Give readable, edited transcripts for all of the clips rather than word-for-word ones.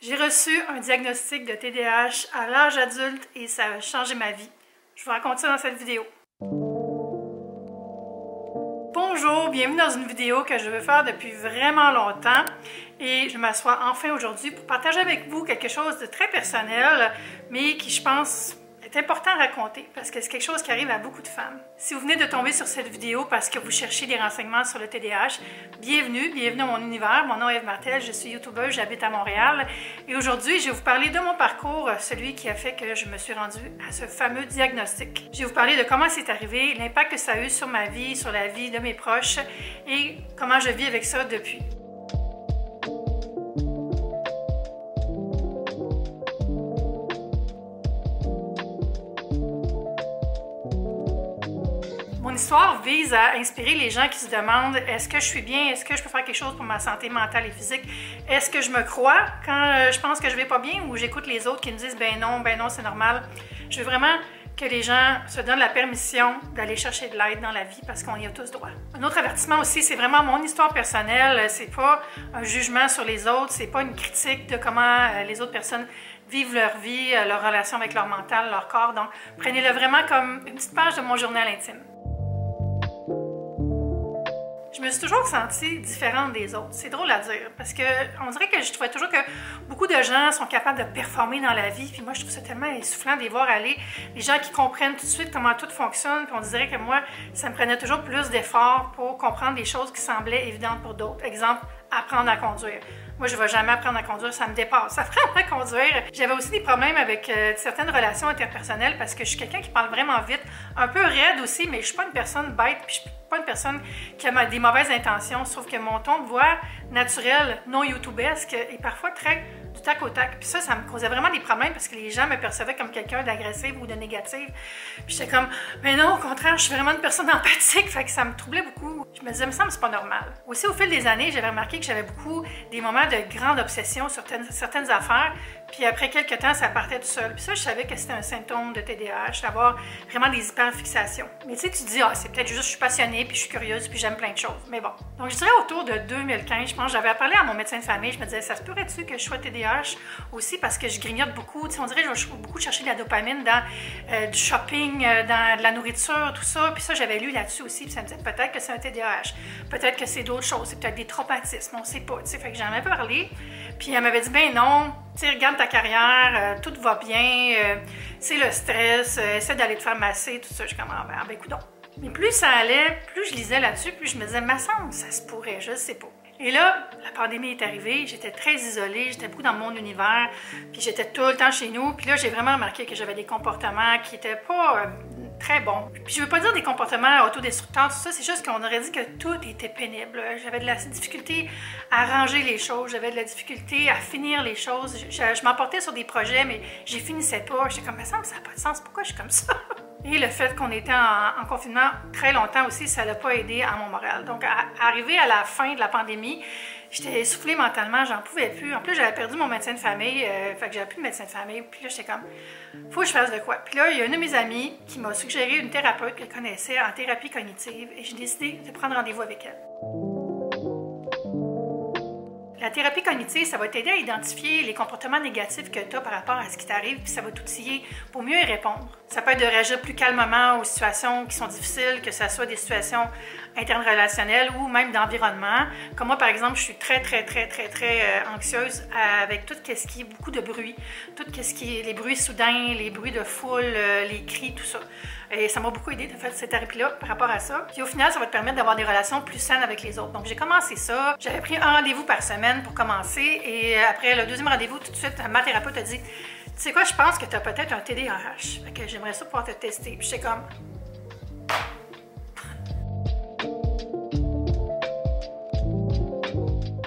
J'ai reçu un diagnostic de TDAH à l'âge adulte et ça a changé ma vie. Je vous raconte ça dans cette vidéo. Bonjour, bienvenue dans une vidéo que je veux faire depuis vraiment longtemps et je m'assois enfin aujourd'hui pour partager avec vous quelque chose de très personnel mais qui, je pense, est important à raconter parce que c'est quelque chose qui arrive à beaucoup de femmes. Si vous venez de tomber sur cette vidéo parce que vous cherchez des renseignements sur le TDAH, bienvenue à mon univers. Mon nom est Eve Martel, je suis youtubeuse, j'habite à Montréal et aujourd'hui, je vais vous parler de mon parcours, celui qui a fait que je me suis rendue à ce fameux diagnostic. Je vais vous parler de comment c'est arrivé, l'impact que ça a eu sur ma vie, sur la vie de mes proches et comment je vis avec ça depuis. Mon histoire vise à inspirer les gens qui se demandent est-ce que je suis bien, est-ce que je peux faire quelque chose pour ma santé mentale et physique, est-ce que je me crois quand je pense que je vais pas bien ou j'écoute les autres qui me disent ben non, c'est normal. Je veux vraiment que les gens se donnent la permission d'aller chercher de l'aide dans la vie parce qu'on y a tous droit. Un autre avertissement aussi, c'est vraiment mon histoire personnelle, c'est pas un jugement sur les autres, c'est pas une critique de comment les autres personnes vivent leur vie, leur relation avec leur mental, leur corps, donc prenez-le vraiment comme une petite page de mon journal intime. Je me suis toujours sentie différente des autres. C'est drôle à dire parce que on dirait que je trouvais toujours que beaucoup de gens sont capables de performer dans la vie. Puis moi, je trouve ça tellement essoufflant de les voir aller. Les gens qui comprennent tout de suite comment tout fonctionne. Puis on dirait que moi, ça me prenait toujours plus d'efforts pour comprendre des choses qui semblaient évidentes pour d'autres. Exemple, apprendre à conduire. Moi, je ne vais jamais apprendre à conduire, ça me dépasse. Apprendre à conduire. J'avais aussi des problèmes avec certaines relations interpersonnelles parce que je suis quelqu'un qui parle vraiment vite, un peu raide aussi, mais je ne suis pas une personne bête, puis je ne suis pas une personne qui a des mauvaises intentions, sauf que mon ton de voix naturel, non youtubesque, est parfois très du tac au tac. Puis ça me causait vraiment des problèmes parce que les gens me percevaient comme quelqu'un d'agressif ou de négatif. Puis j'étais comme, mais non, au contraire, je suis vraiment une personne empathique, fait que ça me troublait beaucoup. Je me disais, me semble que c'est pas normal. Aussi, au fil des années, j'avais remarqué que j'avais beaucoup des moments de grande obsession sur certaines affaires. Puis après quelques temps, ça partait tout seul. Puis ça, je savais que c'était un symptôme de TDAH, d'avoir vraiment des hyperfixations. Mais tu sais, tu te dis, ah, c'est peut-être juste que je suis passionnée, puis je suis curieuse, puis j'aime plein de choses. Mais bon. Donc, je dirais autour de 2015, je pense, j'avais parlé à mon médecin de famille, je me disais, ça se pourrait-tu que je sois TDAH aussi parce que je grignote beaucoup. Tu sais, on dirait que je vais beaucoup chercher de la dopamine dans du shopping, dans de la nourriture, tout ça. Puis ça, j'avais lu là-dessus aussi, puis ça me disait, peut-être que c'est un TDAH, peut-être que c'est d'autres choses, c'est peut-être des traumatismes, on sait pas, tu sais. Fait que j'en avais parlé. Puis elle m'avait dit, ben non, tu sais, regarde ta carrière, tout va bien, c'est le stress, essaie d'aller te faire masser, tout ça. Je suis comme, ah ben écoute donc. Mais plus ça allait, plus je lisais là-dessus, plus je me disais, ma semble, ça se pourrait, je sais pas. Et là, la pandémie est arrivée, j'étais très isolée, j'étais beaucoup dans mon univers, puis j'étais tout le temps chez nous. Puis là, j'ai vraiment remarqué que j'avais des comportements qui n'étaient pas très bons. Puis je veux pas dire des comportements autodestructeurs, tout ça, c'est juste qu'on aurait dit que tout était pénible. J'avais de la difficulté à ranger les choses, j'avais de la difficulté à finir les choses. Je m'emportais sur des projets, mais j'y finissais pas. J'étais comme, ça n'a pas de sens, pourquoi je suis comme ça? Et le fait qu'on était en confinement très longtemps aussi, ça n'a pas aidé à mon moral. Donc, arrivé à la fin de la pandémie, j'étais essoufflée mentalement, j'en pouvais plus. En plus, j'avais perdu mon médecin de famille, fait que j'avais plus de médecin de famille. Puis là, j'étais comme, faut que je fasse de quoi. Puis là, il y a une de mes amies qui m'a suggéré une thérapeute qu'elle connaissait en thérapie cognitive et j'ai décidé de prendre rendez-vous avec elle. La thérapie cognitive, ça va t'aider à identifier les comportements négatifs que tu as par rapport à ce qui t'arrive, puis ça va t'outiller pour mieux y répondre. Ça peut être de réagir plus calmement aux situations qui sont difficiles, que ce soit des situations internes relationnelles ou même d'environnement. Comme moi, par exemple, je suis très anxieuse avec tout ce qui est beaucoup de bruit, tout ce qui est les bruits soudains, les bruits de foule, les cris, tout ça. Et ça m'a beaucoup aidé de faire cette thérapie-là par rapport à ça. Puis au final, ça va te permettre d'avoir des relations plus saines avec les autres. Donc j'ai commencé ça. J'avais pris un rendez-vous par semaine pour commencer. Et après le deuxième rendez-vous, tout de suite, ma thérapeute a dit, tu sais quoi, je pense que tu as peut-être un TDAH. Fait que j'aimerais ça pouvoir te tester. Puis j'étais comme...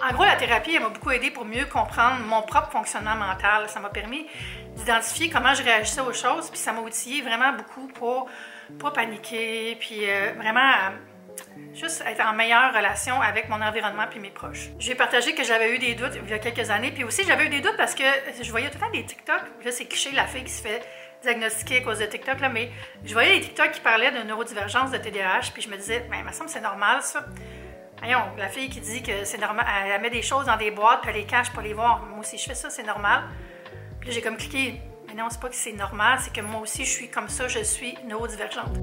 En gros, la thérapie, elle m'a beaucoup aidé pour mieux comprendre mon propre fonctionnement mental. Ça m'a permis d'identifier comment je réagissais aux choses, puis ça m'a outillé vraiment beaucoup pour pas paniquer, puis vraiment juste être en meilleure relation avec mon environnement puis mes proches. Je vais partager que j'avais eu des doutes il y a quelques années, puis aussi j'avais eu des doutes parce que je voyais tout le temps des TikTok, là c'est cliché, la fille qui se fait diagnostiquer à cause de TikTok, là, mais je voyais des TikTok qui parlaient de neurodivergence de TDAH, puis je me disais, ben, il me semble que c'est normal ça. Voyons, la fille qui dit que c'est normal, elle met des choses dans des boîtes, puis elle les cache pour les voir. Moi aussi, je fais ça, c'est normal. Puis là, j'ai comme cliqué. Mais non, c'est pas que c'est normal, c'est que moi aussi, je suis comme ça, je suis neurodivergente.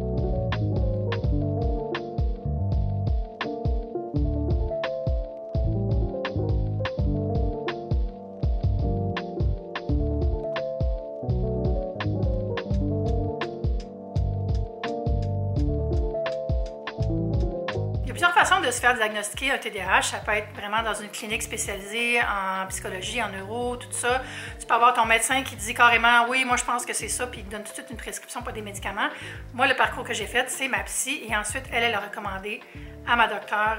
Il y a plusieurs façons de se faire diagnostiquer un TDAH. Ça peut être vraiment dans une clinique spécialisée en psychologie, en neuro, tout ça. Tu peux avoir ton médecin qui te dit carrément « Oui, moi je pense que c'est ça », puis il te donne tout de suite une prescription, pas des médicaments. Moi, le parcours que j'ai fait, c'est ma psy, et ensuite, elle a recommandé à ma docteure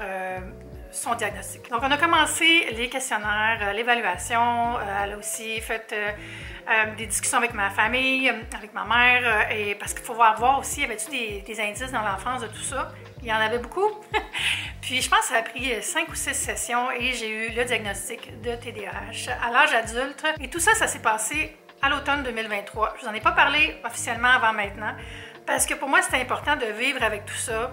son diagnostic. Donc, on a commencé les questionnaires, l'évaluation. Elle a aussi fait des discussions avec ma famille, avec ma mère, et parce qu'il faut voir aussi, y avait-tu des indices dans l'enfance de tout ça? Il y en avait beaucoup. Puis je pense que ça a pris 5 ou 6 sessions et j'ai eu le diagnostic de TDAH à l'âge adulte. Et tout ça, ça s'est passé à l'automne 2023. Je vous en ai pas parlé officiellement avant maintenant parce que pour moi, c'était important de vivre avec tout ça.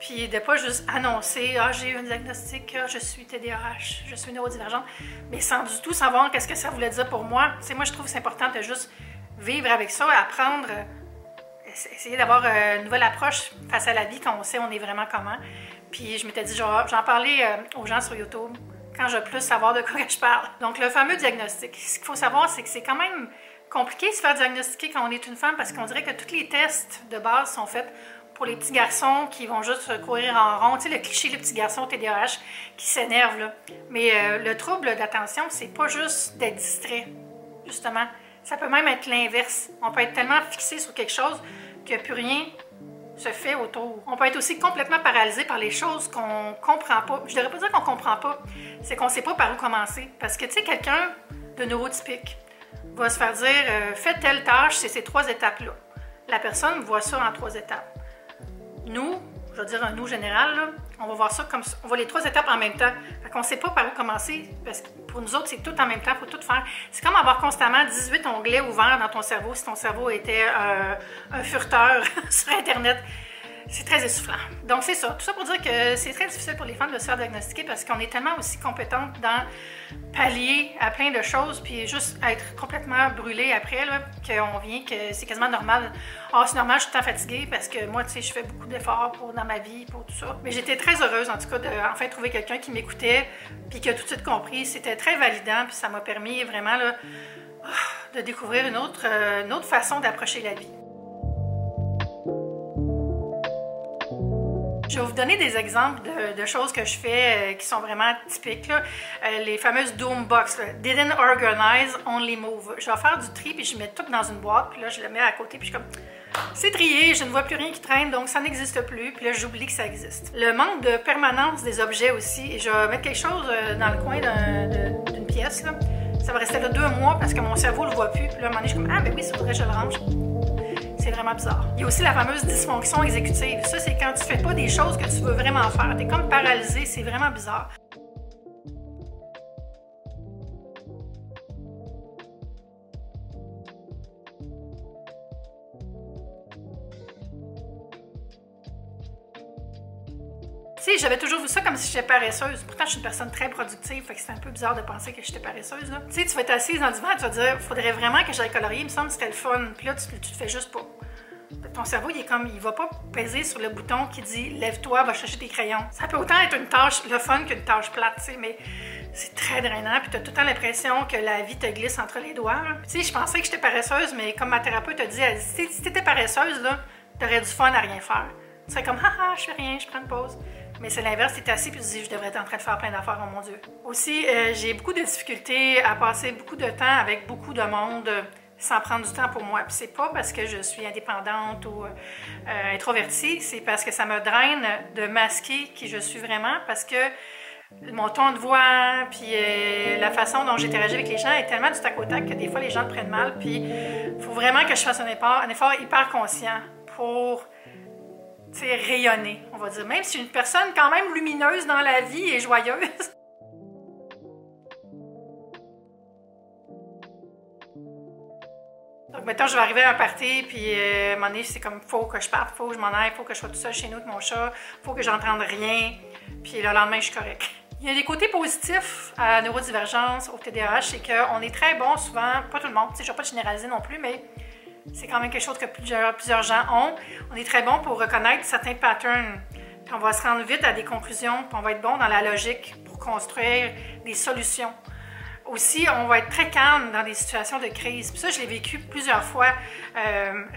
Puis de pas juste annoncer « Ah, j'ai eu un diagnostic, je suis TDAH, je suis neurodivergente », mais sans du tout savoir qu'est-ce que ça voulait dire pour moi. Tu sais, moi, je trouve que c'est important de juste vivre avec ça, apprendre, essayer d'avoir une nouvelle approche face à la vie quand on sait on est vraiment comment. Puis je m'étais dit, j'en parlais aux gens sur YouTube quand je veux plus savoir de quoi je parle. Donc le fameux diagnostic. Ce qu'il faut savoir, c'est que c'est quand même compliqué de se faire diagnostiquer quand on est une femme parce qu'on dirait que tous les tests de base sont faits pour les petits garçons qui vont juste courir en rond. Tu sais, le cliché, le petit garçon TDAH qui s'énerve, là. Mais le trouble d'attention, c'est pas juste d'être distrait, justement. Ça peut même être l'inverse. On peut être tellement fixé sur quelque chose que plus rien se fait autour. On peut être aussi complètement paralysé par les choses qu'on comprend pas. Je devrais pas dire qu'on comprend pas, c'est qu'on sait pas par où commencer. Parce que, tu sais, quelqu'un de neurotypique va se faire dire fais telle tâche, c'est ces 3 étapes-là. La personne voit ça en 3 étapes. Nous, je veux dire un nous général, là, on va voir ça comme ça. On voit les 3 étapes en même temps. Fait qu'on ne sait pas par où commencer, parce que pour nous autres, c'est tout en même temps, il faut tout faire. C'est comme avoir constamment 18 onglets ouverts dans ton cerveau si ton cerveau était un furteur sur Internet. C'est très essoufflant. Donc c'est ça. Tout ça pour dire que c'est très difficile pour les femmes de se faire diagnostiquer parce qu'on est tellement aussi compétentes dans pallier à plein de choses puis juste être complètement brûlée après là, qu'on vient que c'est quasiment normal. Ah, c'est normal, je suis tout le temps fatiguée parce que moi, tu sais, je fais beaucoup d'efforts dans ma vie pour tout ça. Mais j'étais très heureuse en tout cas de enfin trouver quelqu'un qui m'écoutait puis qui a tout de suite compris. C'était très validant puis ça m'a permis vraiment là, de découvrir une autre façon d'approcher la vie. Je vais vous donner des exemples de choses que je fais qui sont vraiment typiques. Là. Les fameuses Doom Box. Là. Didn't organize, only move. Je vais faire du tri, puis je mets tout dans une boîte, puis là, je le mets à côté, puis je suis comme... C'est trié, je ne vois plus rien qui traîne, donc ça n'existe plus, puis là, j'oublie que ça existe. Le manque de permanence des objets aussi. Je vais mettre quelque chose dans le coin d'une pièce. Là. Ça va rester là 2 mois parce que mon cerveau ne le voit plus. Puis là, à un moment donné, je suis comme « Ah, ben oui, ça faudrait que je le range. » C'est vraiment bizarre. Il y a aussi la fameuse dysfonction exécutive. Ça, c'est quand tu fais pas des choses que tu veux vraiment faire. Tu es comme paralysé, c'est vraiment bizarre. Tu sais, j'avais toujours vu ça comme si j'étais paresseuse. Pourtant, je suis une personne très productive, fait que c'est un peu bizarre de penser que j'étais paresseuse, là. Tu sais, tu vas être assise dans le divan et tu vas te dire, faudrait vraiment que j'aille colorier, il me semble que c'était le fun. Puis là, tu te fais juste pas. Ton cerveau, il est comme, il va pas peser sur le bouton qui dit, lève-toi, va chercher tes crayons. Ça peut autant être une tâche, le fun qu'une tâche plate, tu sais, mais c'est très drainant. Puis tu as tout le temps l'impression que la vie te glisse entre les doigts. Tu sais, je pensais que j'étais paresseuse, mais comme ma thérapeute a dit, elle dit si t'étais paresseuse, là, t'aurais du fun à rien faire. Tu serais comme, haha, je fais rien, je prends une pause. Mais c'est l'inverse, tu es assis puis tu te dis, je devrais être en train de faire plein d'affaires, oh mon Dieu. Aussi, j'ai beaucoup de difficultés à passer beaucoup de temps avec beaucoup de monde sans prendre du temps pour moi. Puis c'est pas parce que je suis indépendante ou introvertie, c'est parce que ça me draine de masquer qui je suis vraiment, parce que mon ton de voix, puis la façon dont j'interagis avec les gens est tellement du tac au tac que des fois les gens le prennent mal. Puis il faut vraiment que je fasse un effort hyper conscient pour... c'est rayonner, on va dire. Même si je suis une personne quand même lumineuse dans la vie et joyeuse. Donc, mettons, je vais arriver à un party, puis à un moment donné, c'est comme, faut que je parte, faut que je m'en aille, faut que je sois tout seul chez nous avec mon chat, faut que j'entende rien. puis le lendemain, je suis correcte. Il y a des côtés positifs à la neurodivergence, au TDAH, c'est qu'on est très bon souvent, pas tout le monde, je ne vais pas généraliser non plus, mais c'est quand même quelque chose que plusieurs gens ont. On est très bon pour reconnaître certains patterns, puis on va se rendre vite à des conclusions, puis on va être bon dans la logique pour construire des solutions. Aussi, on va être très calme dans des situations de crise. Puis ça, je l'ai vécu plusieurs fois.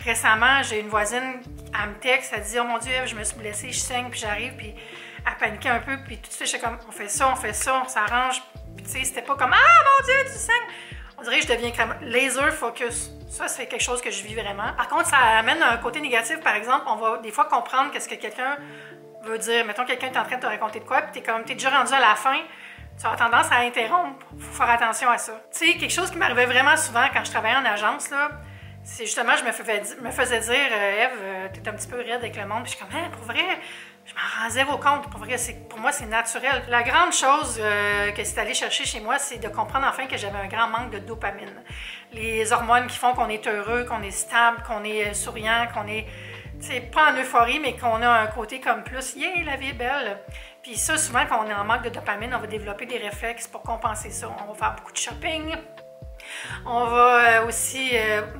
Récemment, j'ai une voisine, elle me texte, elle dit « Oh mon Dieu, Ève, je me suis blessée, je saigne, puis j'arrive, puis elle paniquait un peu, puis tout de suite, j'étais comme « On fait ça, on s'arrange. » Puis tu sais, c'était pas comme « Ah mon Dieu, tu saignes! » On dirait que je deviens comme laser focus. Ça, c'est quelque chose que je vis vraiment. Par contre, ça amène un côté négatif. Par exemple, on va des fois comprendre qu'est-ce que quelqu'un veut dire. Mettons, quelqu'un est en train de te raconter de quoi, puis t'es déjà rendu à la fin. Tu as tendance à interrompre. Il faut faire attention à ça. Tu sais, quelque chose qui m'arrivait vraiment souvent quand je travaillais en agence, là, c'est justement, je me faisais dire Ève, t'es un petit peu raide avec le monde. Puis je suis comme, pour vrai, je m'en rends zéro compte. Pour vrai, pour moi, c'est naturel. La grande chose que c'est allé chercher chez moi, c'est de comprendre enfin que j'avais un grand manque de dopamine. Les hormones qui font qu'on est heureux, qu'on est stable, qu'on est souriant, qu'on est, tu sais, pas en euphorie, mais qu'on a un côté comme plus, yeah, la vie est belle. Puis ça, souvent, quand on est en manque de dopamine, on va développer des réflexes pour compenser ça. On va faire beaucoup de shopping. On va aussi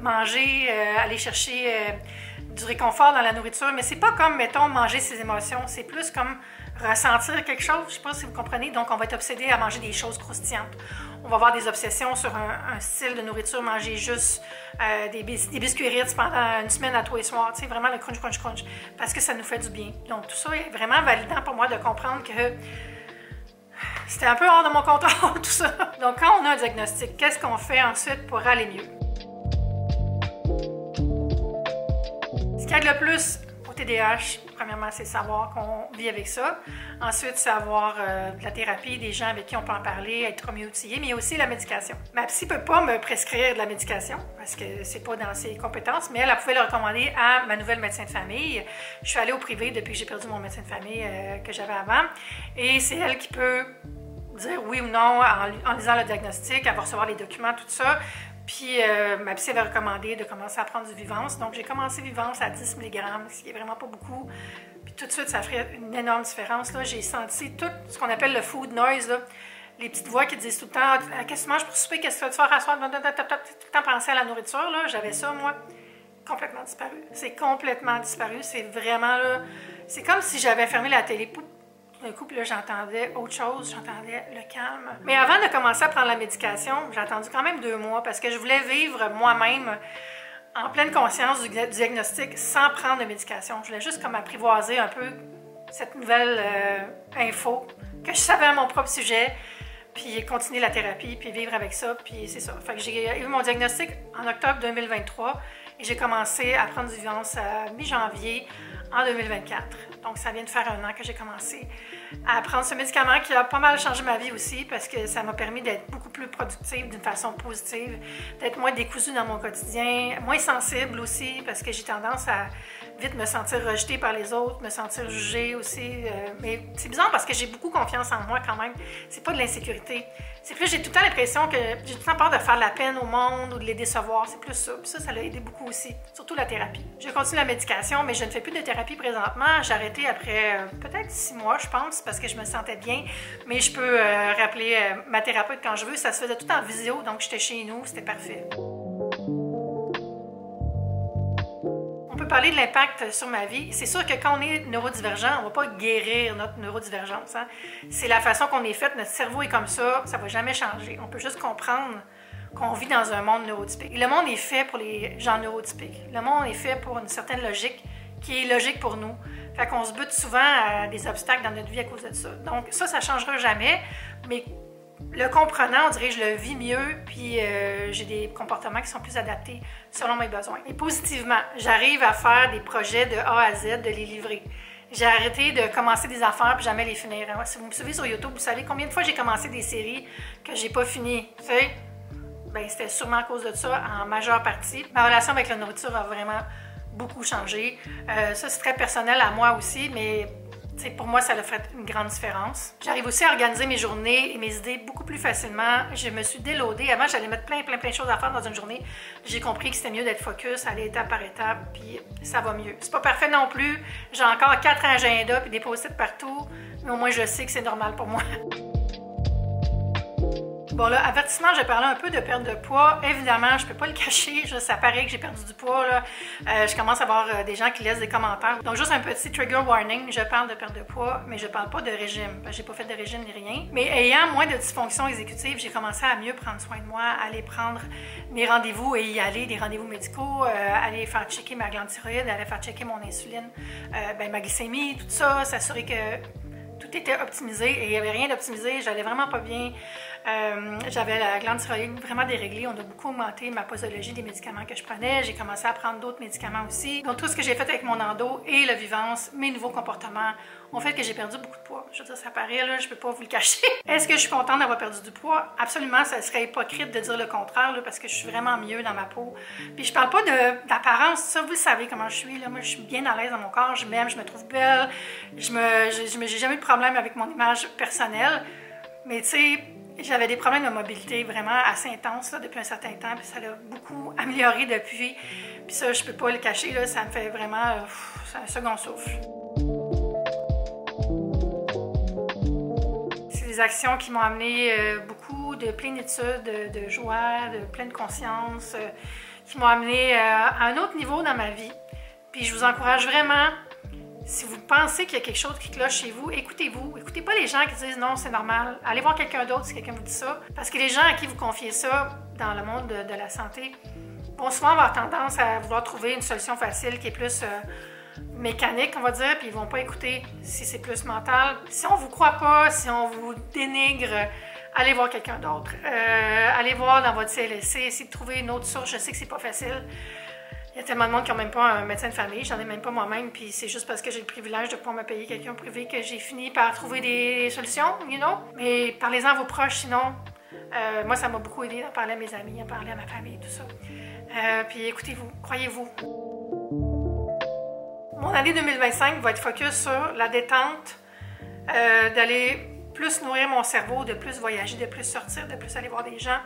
manger, aller chercher du réconfort dans la nourriture. Mais c'est pas comme, mettons, manger ses émotions. C'est plus comme ressentir quelque chose. Je sais pas si vous comprenez. Donc, on va être obsédé à manger des choses croustillantes. On va avoir des obsessions sur un style de nourriture, manger juste des biscuits Ritz pendant une semaine à tous les soirs, tu sais, vraiment le crunch, crunch, crunch, parce que ça nous fait du bien. Donc tout ça est vraiment validant pour moi de comprendre que c'était un peu hors de mon contrôle, tout ça. Donc quand on a un diagnostic, qu'est-ce qu'on fait ensuite pour aller mieux? Ce qui aide le plus au TDAH, premièrement, c'est savoir qu'on vit avec ça. Ensuite, c'est avoir de la thérapie, des gens avec qui on peut en parler, être mieux outillé, mais aussi la médication. Ma psy ne peut pas me prescrire de la médication parce que c'est pas dans ses compétences, mais elle pouvait le recommander à ma nouvelle médecin de famille. Je suis allée au privé depuis que j'ai perdu mon médecin de famille que j'avais avant. Et c'est elle qui peut dire oui ou non en lisant le diagnostic, elle va recevoir les documents, tout ça. Puis ma psy avait recommandé de commencer à prendre du Vivance. Donc j'ai commencé Vivance à 10 mg, ce qui est vraiment pas beaucoup. Puis tout de suite, ça ferait une énorme différence. J'ai senti tout ce qu'on appelle le food noise, là. Les petites voix qui disent tout le temps « Qu'est-ce que tu manges pour souper? Qu'est-ce que tu vas faire à soir? » Tout le temps penser à la nourriture, là. J'avais ça, moi, complètement disparu. C'est complètement disparu. C'est vraiment, là... C'est comme si j'avais fermé la télé. D'un coup, puis là, j'entendais autre chose, j'entendais le calme. Mais avant de commencer à prendre la médication, j'ai attendu quand même 2 mois parce que je voulais vivre moi-même en pleine conscience du diagnostic sans prendre de médication. Je voulais juste comme apprivoiser un peu cette nouvelle info, que je savais à mon propre sujet, puis continuer la thérapie, puis vivre avec ça, puis c'est ça. Fait que j'ai eu mon diagnostic en octobre 2023 et j'ai commencé à prendre du Vivance à mi-janvier en 2024. Donc, ça vient de faire 1 an que j'ai commencé à prendre ce médicament qui a pas mal changé ma vie aussi parce que ça m'a permis d'être beaucoup plus productive d'une façon positive, d'être moins décousue dans mon quotidien, moins sensible aussi parce que j'ai tendance à vite me sentir rejetée par les autres, me sentir jugée aussi. Mais c'est bizarre parce que j'ai beaucoup confiance en moi quand même. C'est pas de l'insécurité. C'est plus, j'ai tout le temps l'impression que j'ai tout le temps peur de faire de la peine au monde ou de les décevoir. C'est plus ça. Puis ça l'a aidé beaucoup aussi. Surtout la thérapie. Je continue la médication, mais je ne fais plus de thérapie présentement. J'ai arrêté après peut-être 6 mois, je pense, parce que je me sentais bien. Mais je peux rappeler ma thérapeute quand je veux. Ça se faisait tout en visio, donc j'étais chez nous. C'était parfait. On peut parler de l'impact sur ma vie. C'est sûr que quand on est neurodivergent, on ne va pas guérir notre neurodivergence. Hein? C'est la façon qu'on est fait, notre cerveau est comme ça ne va jamais changer. On peut juste comprendre qu'on vit dans un monde neurotypique. Et le monde est fait pour les gens neurotypiques. Le monde est fait pour une certaine logique qui est logique pour nous. Fait qu'on se bute souvent à des obstacles dans notre vie à cause de ça. Donc ça ne changera jamais, mais le comprenant, on dirait que je le vis mieux, puis j'ai des comportements qui sont plus adaptés selon mes besoins. Et positivement, j'arrive à faire des projets de A à Z, de les livrer. J'ai arrêté de commencer des affaires puis jamais les finir. Si vous me suivez sur YouTube, vous savez combien de fois j'ai commencé des séries que j'ai pas finies. Tu sais? Ben, c'était sûrement à cause de ça, en majeure partie. Ma relation avec la nourriture a vraiment beaucoup changé. Ça, c'est très personnel à moi aussi, mais T'sais, pour moi, ça a fait une grande différence. J'arrive aussi à organiser mes journées et mes idées beaucoup plus facilement. Je me suis déloadée. Avant, j'allais mettre plein de choses à faire dans une journée. J'ai compris que c'était mieux d'être focus, aller étape par étape, puis ça va mieux. C'est pas parfait non plus. J'ai encore 4 agendas puis des post-it partout, mais au moins, je sais que c'est normal pour moi. Bon là, avertissement, j'ai parlé un peu de perte de poids. Évidemment, je peux pas le cacher, ça paraît que j'ai perdu du poids. Là. Je commence à avoir des gens qui laissent des commentaires. Donc juste un petit trigger warning, je parle de perte de poids, mais je parle pas de régime. J'ai pas fait de régime ni rien. Mais ayant moins de dysfonction exécutive, j'ai commencé à mieux prendre soin de moi, à aller prendre mes rendez-vous et y aller, des rendez-vous médicaux, aller faire checker ma glande thyroïde, aller faire checker mon insuline, ma glycémie, tout ça, s'assurer que tout était optimisé et il n'y avait rien d'optimisé, j'allais vraiment pas bien. J'avais la glande thyroïde vraiment déréglée. On a beaucoup augmenté ma posologie des médicaments que je prenais. J'ai commencé à prendre d'autres médicaments aussi. Donc tout ce que j'ai fait avec mon endo et le Vivance, mes nouveaux comportements, ont fait que j'ai perdu beaucoup de poids. Je veux dire, ça paraît, là, je peux pas vous le cacher. Est-ce que je suis contente d'avoir perdu du poids? Absolument, ça serait hypocrite de dire le contraire, là, parce que je suis vraiment mieux dans ma peau. Puis je parle pas d'apparence, ça, vous le savez comment je suis. Là. Moi, je suis bien à l'aise dans mon corps, je m'aime, je me trouve belle. J'ai jamais eu de problème avec mon image personnelle. Mais tu sais, j'avais des problèmes de mobilité vraiment assez intenses là, depuis un certain temps, puis ça l'a beaucoup amélioré depuis. Puis ça, je peux pas le cacher, là, ça me fait vraiment un second souffle. C'est des actions qui m'ont amené beaucoup de plénitude, de joie, de pleine conscience, qui m'ont amené à un autre niveau dans ma vie. Puis je vous encourage vraiment. Si vous pensez qu'il y a quelque chose qui cloche chez vous, écoutez-vous. Écoutez pas les gens qui disent non, c'est normal. Allez voir quelqu'un d'autre si quelqu'un vous dit ça. Parce que les gens à qui vous confiez ça dans le monde de la santé vont souvent avoir tendance à vouloir trouver une solution facile qui est plus mécanique, on va dire, puis ils vont pas écouter si c'est plus mental. Si on vous croit pas, si on vous dénigre, allez voir quelqu'un d'autre. Allez voir dans votre CLSC, essayez de trouver une autre source. Je sais que c'est pas facile. Il y a tellement de monde qui n'a même pas un médecin de famille, j'en ai même pas moi-même, puis c'est juste parce que j'ai le privilège de pouvoir me payer quelqu'un privé que j'ai fini par trouver des solutions, you know? Mais parlez-en à vos proches, sinon, moi ça m'a beaucoup aidé d'en parler à mes amis, d'en parler à ma famille, tout ça. Puis écoutez-vous, croyez-vous. Mon année 2025 va être focus sur la détente, d'aller plus nourrir mon cerveau, de plus voyager, de plus sortir, de plus aller voir des gens.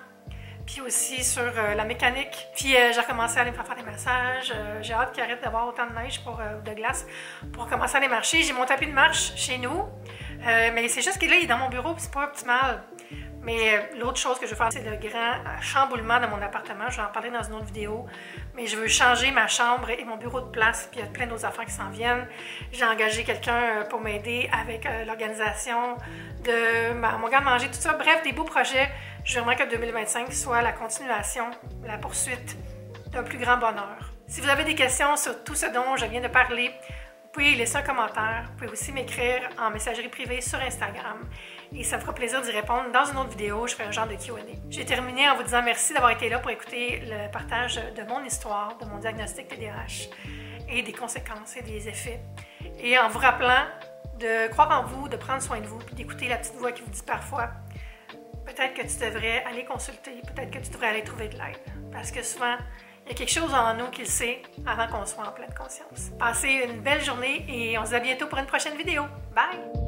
Puis aussi sur la mécanique. Puis j'ai recommencé à aller me faire des massages. J'ai hâte qu'il arrête d'avoir autant de neige de glace pour commencer à aller marcher. J'ai mon tapis de marche chez nous. Mais c'est juste qu'il est dans mon bureau puis c'est pas optimal. Mais l'autre chose que je veux faire, c'est le grand chamboulement de mon appartement. Je vais en parler dans une autre vidéo. Mais je veux changer ma chambre et mon bureau de place. Puis il y a plein d'autres affaires qui s'en viennent. J'ai engagé quelqu'un pour m'aider avec l'organisation de mon garde-manger, tout ça. Bref, des beaux projets. Je veux vraiment que 2025 soit la continuation, la poursuite d'un plus grand bonheur. Si vous avez des questions sur tout ce dont je viens de parler, vous pouvez laisser un commentaire. Vous pouvez aussi m'écrire en messagerie privée sur Instagram. Et ça me fera plaisir d'y répondre. Dans une autre vidéo, je ferai un genre de Q&A. J'ai terminé en vous disant merci d'avoir été là pour écouter le partage de mon histoire, de mon diagnostic TDAH et des conséquences et des effets. Et en vous rappelant de croire en vous, de prendre soin de vous, puis d'écouter la petite voix qui vous dit parfois peut-être que tu devrais aller consulter, peut-être que tu devrais aller trouver de l'aide. Parce que souvent, il y a quelque chose en nous qui le sait avant qu'on soit en pleine conscience. Passez une belle journée et on se dit à bientôt pour une prochaine vidéo. Bye!